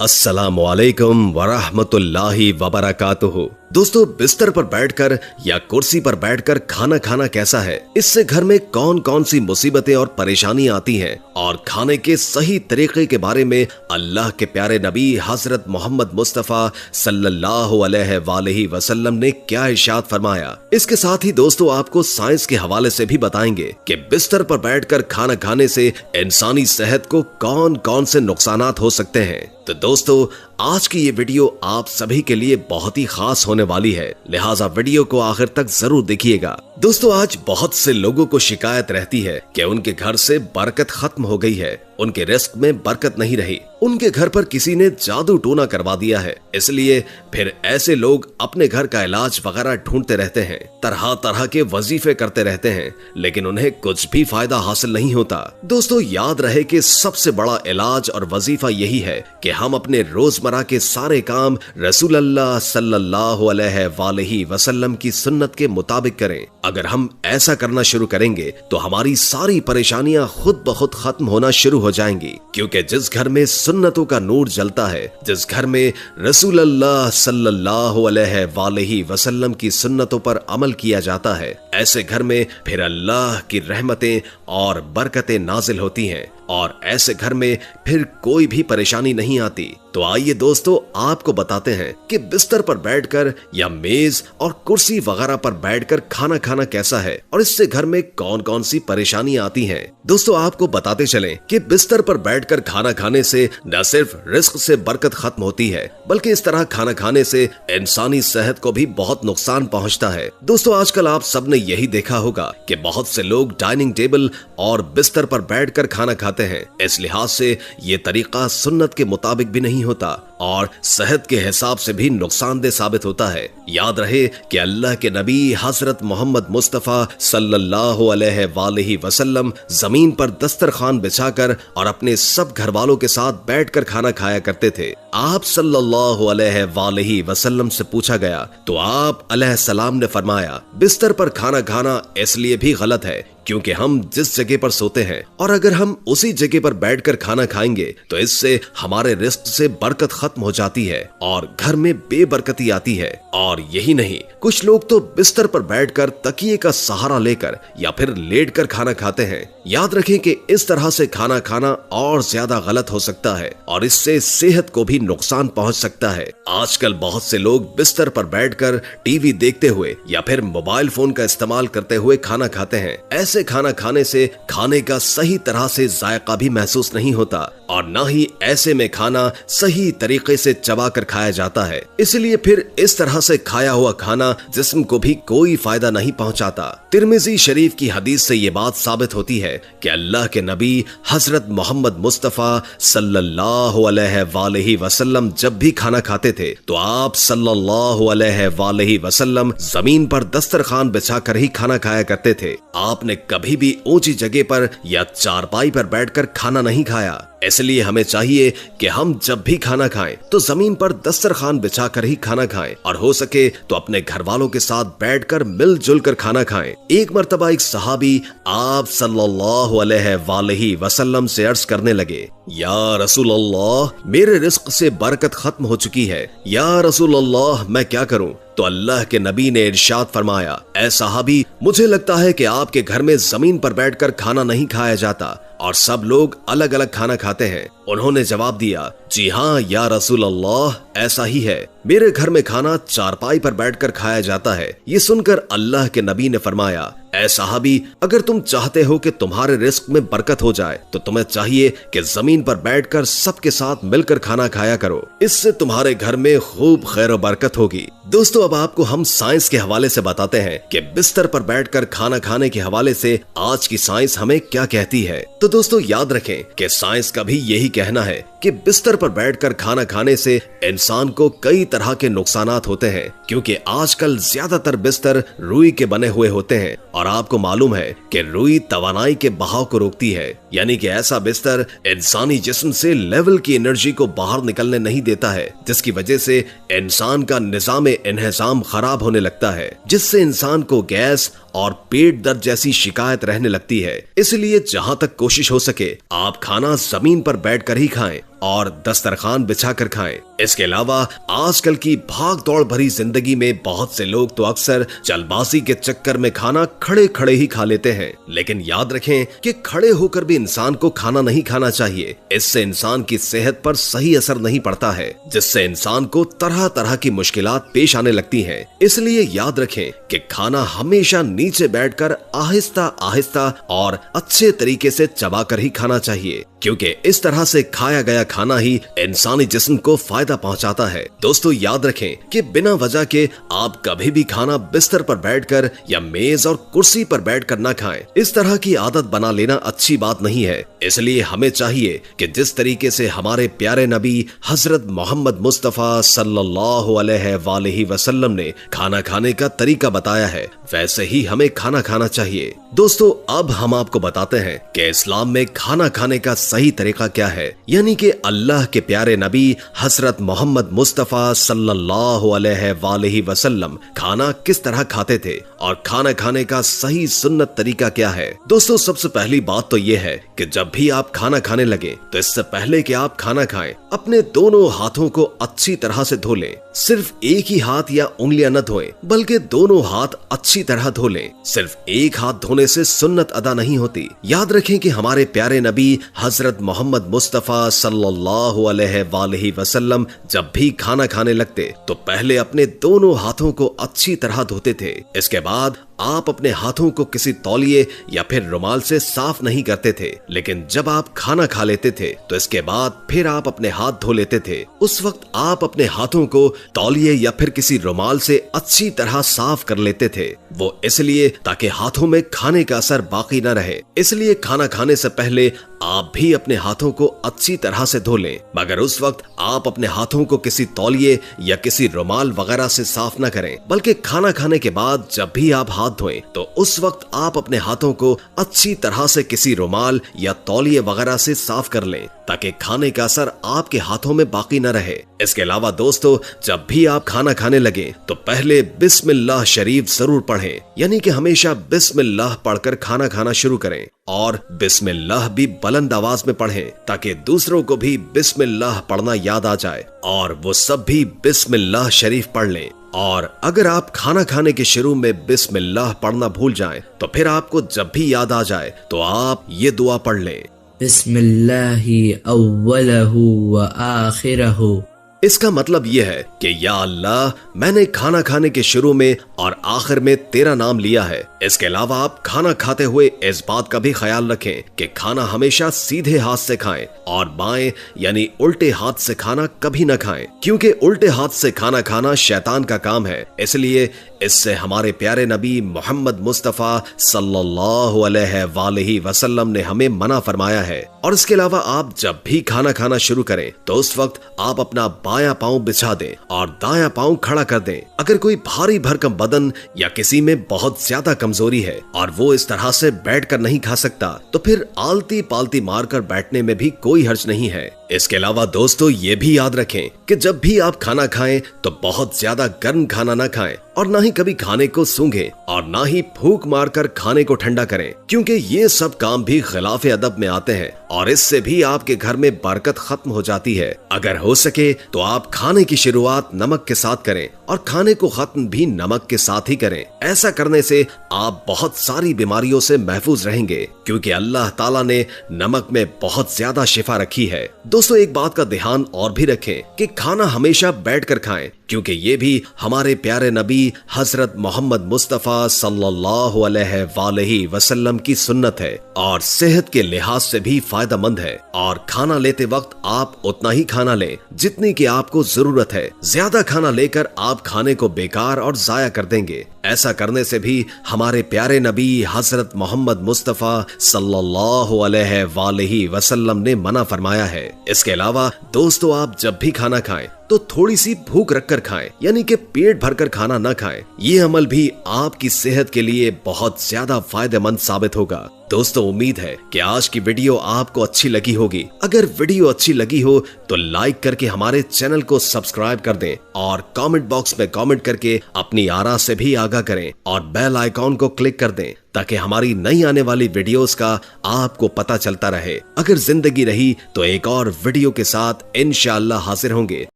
अस्सलामुअलैकुम वरहमतुल्लाहि वबरकातुहू। दोस्तों, बिस्तर पर बैठकर या कुर्सी पर बैठकर खाना खाना कैसा है, इससे घर में कौन कौन सी मुसीबतें और परेशानी आती हैं और खाने के सही तरीके के बारे में अल्लाह के प्यारे नबी हजरत मोहम्मद मुस्तफ़ा सल्लल्लाहु अलैहि वसल्लम ने क्या इरशाद फरमाया। इसके साथ ही दोस्तों आपको साइंस के हवाले से भी बताएंगे कि बिस्तर पर बैठकर खाना खाने से इंसानी सेहत को कौन कौन से नुकसानात हो सकते हैं। तो दोस्तों, आज की ये वीडियो आप सभी के लिए बहुत ही खास होने वाली है, लिहाजा वीडियो को आखिर तक जरूर देखिएगा। दोस्तों, आज बहुत से लोगों को शिकायत रहती है कि उनके घर से बरकत खत्म हो गई है, उनके रिस्क में बरकत नहीं रही, उनके घर पर किसी ने जादू टोना करवा दिया है। इसलिए फिर ऐसे लोग अपने घर का इलाज वगैरह ढूंढते रहते हैं, तरह तरह के वजीफे करते रहते हैं, लेकिन उन्हें कुछ भी फायदा हासिल नहीं होता। दोस्तों, याद रहे कि सबसे बड़ा इलाज और वजीफा यही है कि हम अपने रोजमर्रा के सारे काम रसूल अल्लाह सल्लल्लाहु अलैहि वसल्लम की सुन्नत के मुताबिक करें। अगर हम ऐसा करना शुरू करेंगे तो हमारी सारी परेशानियां खुद ब खुद खत्म होना शुरू हो जाएंगी, क्योंकि जिस घर में सुन्नतों का नूर जलता है, जिस घर में रसूल अल्लाह सल्लल्लाहु अलैहि वसल्लम की सुन्नतों पर अमल किया जाता है, ऐसे घर में फिर अल्लाह की रहमतें और बरकतें नाजिल होती हैं और ऐसे घर में फिर कोई भी परेशानी नहीं आती। तो आइए दोस्तों, आपको बताते हैं कि बिस्तर पर बैठकर या मेज और कुर्सी वगैरह पर बैठकर खाना खाना कैसा है और इससे घर में कौन कौन सी परेशानी आती हैं। दोस्तों, आपको बताते चलें कि बिस्तर पर बैठकर खाना खाने से न सिर्फ रिस्क से बरकत खत्म होती है, बल्कि इस तरह खाना खाने से इंसानी सेहत को भी बहुत नुकसान पहुंचता है। दोस्तों, आजकल आप सबने यही देखा होगा कि बहुत से लोग डाइनिंग टेबल और बिस्तर पर बैठकर खाना खाते हैं। इस लिहाज से ये तरीका सुन्नत के मुताबिक भी नहीं होता और सेहत के हिसाब से भी नुकसानदेह साबित होता है। याद रहे कि अल्लाह के नबी हजरत मोहम्मद मुस्तफ़ा सल्लल्लाहु अलैहि वसल्लम जमीन पर दस्तरखान बिछाकर और अपने सब घर वालों के साथ बैठकर खाना खाया करते थे। आप सल्लल्लाहु अलैहि वसल्लम से पूछा गया तो आप अलैहिस्सलाम ने फरमाया, बिस्तर पर खाना खाना इसलिए भी गलत है क्योंकि हम जिस जगह पर सोते हैं और अगर हम उसी जगह पर बैठकर खाना खाएंगे तो इससे हमारे रिस्क से बरकत खत्म हो जाती है और घर में बेबरकती आती है। और यही नहीं, कुछ लोग तो बिस्तर पर बैठकर तकिए का सहारा लेकर या फिर लेटकर खाना खाते हैं। याद रखें कि इस तरह से खाना खाना और ज्यादा गलत हो सकता है और इससे सेहत को भी नुकसान पहुंच सकता है। आजकल बहुत से लोग बिस्तर पर बैठकर टीवी देखते हुए या फिर मोबाइल फोन का इस्तेमाल करते हुए खाना खाते हैं। ऐसे खाना खाने से खाने का सही तरह से जायका भी महसूस नहीं होता और न ही ऐसे में खाना सही तरीके से चबाकर खाया जाता है। इसलिए फिर इस तरह से खाया हुआ खाना जिस्म को भी कोई फायदा नहीं पहुंचाता। तिर्मिज़ी शरीफ की हदीस से ये बात साबित होती है कि अल्लाह के नबी हजरत मोहम्मद मुस्तफ़ा सल्लल्लाहु अलैहि वसल्लम जब भी खाना खाते थे तो आप सल्लल्लाहु अलैहि वसल्लम जमीन पर दस्तरखान बिछाकर ही खाना खाया करते थे। आपने कभी भी ऊंची जगह पर या चारपाई पर बैठकर खाना नहीं खाया। इसलिए हमें चाहिए कि हम जब भी खाना खाएं तो जमीन पर दस्तरखान बिछाकर ही खाना खाएं और हो सके तो अपने घर वालों के साथ बैठकर मिलजुल कर खाना खाएं। एक मर्तबा एक सहाबी आप सल्लल्लाहु अलैहि वसल्लम से अर्ज करने लगे, या रसूल अल्लाह, मेरे रिस्क से बरकत खत्म हो चुकी है, या रसूल अल्लाह, मैं क्या करूं? तो अल्लाह के नबी ने इरशाद फरमाया, ऐ सहाबी, मुझे लगता है कि आपके घर में जमीन पर बैठकर खाना नहीं खाया जाता और सब लोग अलग अलग खाना खाते हैं। उन्होंने जवाब दिया, जी हाँ या रसूल अल्लाह, ऐसा ही है, मेरे घर में खाना चारपाई पर बैठकर खाया जाता है। ये सुनकर अल्लाह के नबी ने फरमाया, ऐ सहाबी, अगर तुम चाहते हो कि तुम्हारे रिस्क में बरकत हो जाए तो तुम्हें चाहिए कि जमीन पर बैठकर सबके साथ मिलकर खाना खाया करो, इससे तुम्हारे घर में खूब खैर और बरकत होगी। दोस्तों, अब आपको हम साइंस के हवाले से बताते हैं कि बिस्तर पर बैठकर खाना खाने के हवाले से आज की साइंस हमें क्या कहती है। तो दोस्तों, याद रखें कि साइंस का भी यही कहना है कि बिस्तर पर बैठकर खाना खाने से इंसान को कई तरह के नुकसानात होते हैं, क्योंकि आजकल ज्यादातर बिस्तर रुई के बने हुए होते हैं और आपको मालूम है कि रुई तवानाई के बहाव को रोकती है, यानी कि ऐसा बिस्तर इंसानी जिस्म से लेवल की एनर्जी को बाहर निकलने नहीं देता है, जिसकी वजह से इंसान का निजाम इन्हिज़ाम खराब होने लगता है, जिससे इंसान को गैस और पेट दर्द जैसी शिकायत रहने लगती है। इसलिए जहाँ तक कोशिश हो सके आप खाना जमीन पर बैठकर ही खाएं और दस्तरखान बिछाकर खाएं। इसके अलावा आजकल की भाग दौड़ भरी जिंदगी में बहुत से लोग तो अक्सर जल्दबाजी के चक्कर में खाना खड़े खड़े ही खा लेते हैं, लेकिन याद रखें कि खड़े होकर भी इंसान को खाना नहीं खाना चाहिए। इससे इंसान की सेहत पर सही असर नहीं पड़ता है, जिससे इंसान को तरह तरह की मुश्किलात पेश आने लगती हैं। इसलिए याद रखें कि खाना हमेशा नीचे बैठकर आहिस्ता आहिस्ता और अच्छे तरीके से चबाकर ही खाना चाहिए, क्योंकि इस तरह से खाया गया खाना ही इंसानी जिस्म को फायदा पहुंचाता है। दोस्तों याद रखें कि बिना वजह के आप कभी भी खाना बिस्तर पर बैठकर या मेज और कुर्सी पर बैठकर न खाएं। इस तरह की आदत बना लेना अच्छी बात नहीं है। इसलिए हमें चाहिए कि जिस तरीके से हमारे प्यारे नबी हजरत मोहम्मद मुस्तफा सल्लल्लाहु अलैहि वसल्लम ने खाना खाने का तरीका बताया है, वैसे ही हमें खाना खाना चाहिए। दोस्तों अब हम आपको बताते हैं कि इस्लाम में खाना खाने का सही तरीका क्या है, यानी कि अल्लाह के प्यारे नबी हजरत मोहम्मद मुस्तफा सल्लल्लाहु अलैहि वसल्लम खाना किस तरह खाते थे और खाना खाने का सही सुन्नत तरीका क्या है। दोस्तों सबसे पहली बात तो ये है कि जब भी आप खाना खाने लगे तो इससे पहले कि आप खाना खाएं, अपने दोनों हाथों को अच्छी तरह से धो लें। सिर्फ एक ही हाथ या उंगलियां न धोएं, बल्कि दोनों हाथ अच्छी तरह धो लें। सिर्फ एक हाथ धोने से सुन्नत अदा नहीं होती। याद रखें कि हमारे प्यारे नबी हजरत मोहम्मद मुस्तफा सल्लल्लाहु अलैहि वसल्लम जब भी खाना खाने लगते तो पहले अपने दोनों हाथों को अच्छी तरह धोते थे। इसके बाद आप अपने हाथों को किसी तौलिए या फिर रुमाल से साफ नहीं करते थे, लेकिन जब आप खाना खा लेते थे तो इसके बाद फिर आप अपने हाथ धो लेते थे। उस वक्त आप अपने हाथों को तौलिए या फिर किसी रुमाल से अच्छी तरह साफ कर लेते थे। वो इसलिए ताकि हाथों में खाने का असर बाकी न रहे। इसलिए खाना खाने से पहले आप भी अपने हाथों को अच्छी तरह से धो लें, मगर उस वक्त आप अपने हाथों को किसी तौलिए या किसी रुमाल वगैरह से साफ न करें, बल्कि खाना खाने के बाद जब भी आप हाथ धोएं तो उस वक्त आप अपने हाथों को अच्छी तरह से किसी रुमाल या तौलिए वगैरह से साफ कर लें, ताकि खाने का असर आपके हाथों में बाकी न रहे। इसके अलावा दोस्तों जब भी आप खाना खाने लगे तो पहले बिस्मिल्लाह शरीफ जरूर पढ़ें, यानी कि हमेशा बिस्मिल्लाह पढ़कर खाना खाना शुरू करें और बिस्मिल्लाह भी बुलंद आवाज में पढ़ें, ताकि दूसरों को भी बिस्मिल्लाह पढ़ना याद आ जाए और वो सब भी बिस्मिल्लाह शरीफ पढ़ लें। और अगर आप खाना खाने के शुरू में बिस्मिल्लाह पढ़ना भूल जाएं, तो फिर आपको जब भी याद आ जाए तो आप ये दुआ पढ़ लें, बिस्मिल्लाहि अव्वलहु व आखिरहु। इसका मतलब यह है कि या अल्लाह मैंने खाना खाने के शुरू में और आखिर में तेरा नाम लिया है। इसके अलावा आप खाना खाते हुए इस बात का भी ख्याल रखें कि खाना हमेशा सीधे हाथ से खाएं और बाएं यानी उल्टे हाथ से खाना कभी न खाएं, क्योंकि उल्टे हाथ से खाना खाना शैतान का काम है। इसलिए इससे हमारे प्यारे नबी मोहम्मद मुस्तफा सल्लल्लाहु अलैहि वसल्लम ने हमें मना फरमाया है। और इसके अलावा आप जब भी खाना खाना शुरू करें तो उस वक्त आप अपना बायां पांव बिछा दें और दायां पांव खड़ा कर दें। अगर कोई भारी भरकम बदन या किसी में बहुत ज्यादा कमजोरी है और वो इस तरह से बैठकर नहीं खा सकता, तो फिर आलती पालती मारकर बैठने में भी कोई हर्ज नहीं है। इसके अलावा दोस्तों ये भी याद रखें कि जब भी आप खाना खाएं तो बहुत ज्यादा गर्म खाना ना खाएं और ना ही कभी खाने को सूंघें और ना ही फूंक मारकर खाने को ठंडा करें, क्योंकि ये सब काम भी खिलाफ अदब में आते हैं और इससे भी आपके घर में बरकत खत्म हो जाती है। अगर हो सके तो आप खाने की शुरुआत नमक के साथ करें और खाने को खत्म भी नमक के साथ ही करें। ऐसा करने से आप बहुत सारी बीमारियों से महफूज रहेंगे, क्योंकि अल्लाह ताला ने नमक में बहुत ज्यादा शिफा रखी है। दोस्तों एक बात का ध्यान और भी रखें कि खाना हमेशा बैठकर खाएं, क्योंकि ये भी हमारे प्यारे नबी हजरत मोहम्मद मुस्तफा सल्लल्लाहु अलैहि वसल्लम की सुन्नत है और सेहत के लिहाज से भी फायदेमंद है। और खाना लेते वक्त आप उतना ही खाना लें जितनी की आपको जरूरत है। ज्यादा खाना लेकर आप खाने को बेकार और जाया कर देंगे। ऐसा करने से भी हमारे प्यारे नबी हजरत मोहम्मद मुस्तफा सल्लल्लाहु अलैहि वसल्लम ने मना फरमाया है। इसके अलावा दोस्तों आप जब भी खाना खाएं तो तो थोड़ी सी भूख रखकर खाएं, यानी कि पेट भरकर खाना न खाएं। ये अमल भी आपकी सेहत के लिए बहुत ज्यादा फायदेमंद साबित होगा। दोस्तों, उम्मीद है कि आज की वीडियो आपको अच्छी लगी होगी। अगर वीडियो अच्छी लगी हो तो लाइक करके हमारे चैनल को सब्सक्राइब कर दें और कमेंट बॉक्स में कमेंट करके अपनी आरा से भी आगाह करें और बेल आइकॉन को क्लिक कर दें ताकि हमारी नई आने वाली वीडियोस का आपको पता चलता रहे। अगर जिंदगी रही तो एक और वीडियो के साथ इंशाअल्लाह हाजिर होंगे।